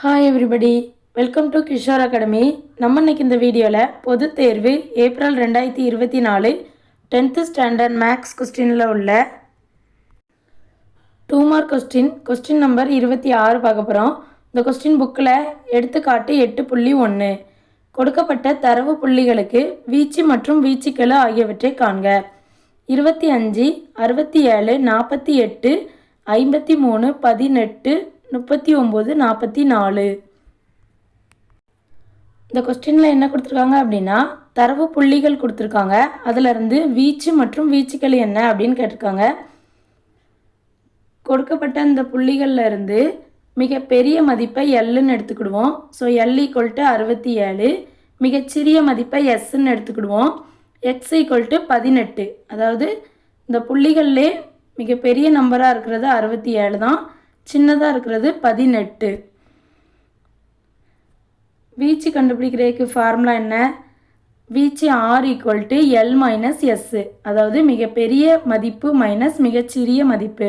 Hi everybody, welcome to Kishore academy. நம்ம இன்னைக்கு இந்த வீடியோவில் பொதுத் தேர்வு ஏப்ரல் 2024 10th ஸ்டாண்டர்ட் மேக்ஸ் கொஸ்டினில் உள்ள 2 மார்க் கொஸ்டின் நம்பர் 26 பார்க்க போகிறோம். இந்த கொஸ்டின் புக்கில் எடுத்துக்காட்டு 8.1 கொடுக்கப்பட்ட தரவு புள்ளிகளுக்கு வீச்சு மற்றும் வீச்சுக்கெழு ஆகியவற்றை காண்க. 25, 67, 48, 53, 18, 39, 44. இந்த கொஸ்டினில் என்ன கொடுத்துருக்காங்க அப்படின்னா தரவு புள்ளிகள் கொடுத்துருக்காங்க. அதிலிருந்து வீச்சு மற்றும் வீச்சுக்கள் என்ன அப்படின்னு கேட்டிருக்காங்க. கொடுக்கப்பட்ட இந்த புள்ளிகளில் இருந்து மிகப்பெரிய மதிப்பை எல்லுன்னு எடுத்துக்கிடுவோம். So L equal to 67. மிகச்சிறிய மதிப்பை எஸ்ன்னு எடுத்துக்கிடுவோம். X equal to 18. அதாவது இந்த புள்ளிகள்லே மிகப்பெரிய நம்பராக இருக்கிறது 67 தான், சின்னதாக இருக்கிறது 18. வீச்சு கண்டுபிடிக்கிறதுக்கு ஃபார்முலா என்ன? வீச்சு R equal to L minus S. அதாவது மிகப்பெரிய மதிப்பு மைனஸ் மிகச்சிறிய மதிப்பு.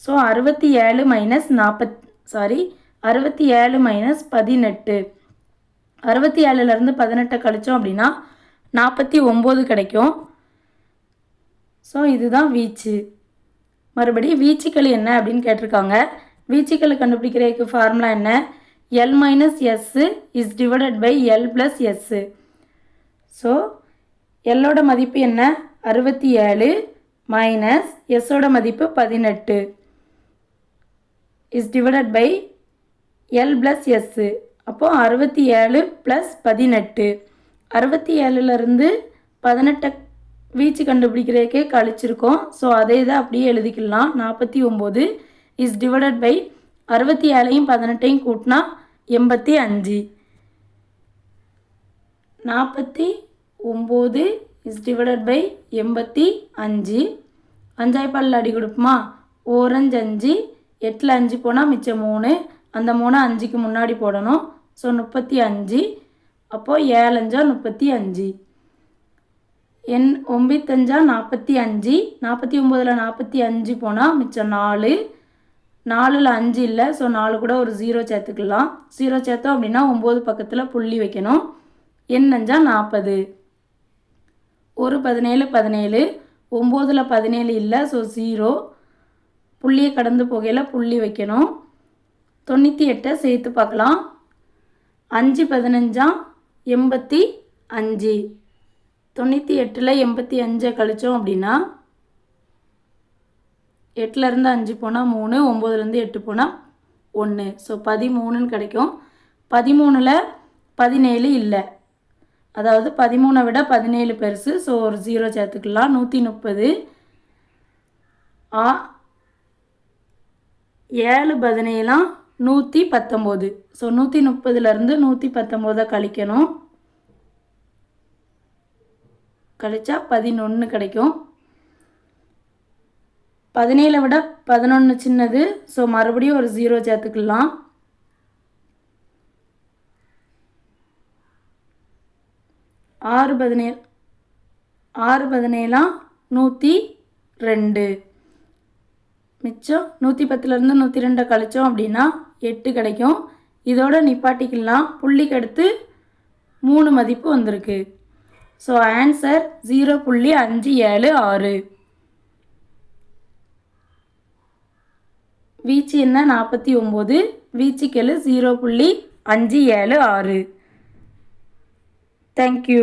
So 67 minus 67 minus 18. 67லேருந்து 18 கழிச்சோம் அப்படின்னா 49 கிடைக்கும். ஸோ இதுதான் வீச்சு. மறுபடியும் வீச்சுக்கள் என்ன அப்படின்னு கேட்டிருக்காங்க. வீச்சுக்களை கண்டுபிடிக்கிறதுக்கு ஃபார்முலா என்ன? L minus S is divided by L plus S. So எல்லோட மதிப்பு என்ன? 67 மைனஸ் எஸ்ஸோட மதிப்பு 18 is divided by L plus S. அப்போது 67 ப்ளஸ் 18. 67லேருந்து 18 வீச்சு கண்டுபிடிக்கிறதுக்கே கழிச்சிருக்கோம். ஸோ அதே தான் அப்படியே எழுதிக்கலாம். 49 இஸ் டிவைடட் பை 67ஐயும் 18ஐயும் கூட்டினா 85. 49 இஸ் டிவைடட் பை 85. 5 பாலில் அடி கொடுப்போமா? ஓரஞ்சு 5, 8ல் 5 போனால் மிச்சம் 3. அந்த 3 5க்கு முன்னாடி போடணும். ஸோ 35. அப்போது 7 5 35. 9 5 45. 49ல் 45 போனால் மிச்சம் 4. 4ல் 5 இல்லை. ஸோ 4 கூட ஒரு 0 சேர்த்துக்கலாம். 0 சேர்த்தோம் அப்படின்னா 9 பக்கத்தில் புள்ளி வைக்கணும். 5 40. ஒரு 17 17. 9ல் 17 இல்லை. ஸோ 0. புள்ளியை கடந்து போகையில் புள்ளி வைக்கணும். 98 சேர்த்து பார்க்கலாம். 5 15 85. 98ல் 85 கழிச்சோம் அப்படின்னா 8லேருந்து 5 போனால் 3, 9லேருந்து 8 போனால் 1. ஸோ 13ன்னு கிடைக்கும். 13ல் 17 இல்லை. அதாவது 13 விட 17 பெருசு. ஸோ ஒரு 0 சேர்த்துக்கலாம். 130. 7 17 119. ஸோ 130லேருந்து 119 கழிக்கணும். கழிச்சா 11 கிடைக்கும். 17 விட 11 சின்னது. ஸோ மறுபடியும் ஒரு 0 சேர்த்துக்கலாம். 6 17 102. மிச்சம் 110லேருந்து 102 கழிச்சோம் அப்படின்னா 8 கிடைக்கும். இதோட நிப்பாட்டிக்கலாம். புள்ளிக்கு அடுத்து 3 மதிப்பு வந்திருக்கு. So answer 0.576. வீச்சு என்ன? 49. வீச்சுக்கெழு 0.576. தேங்க்யூ.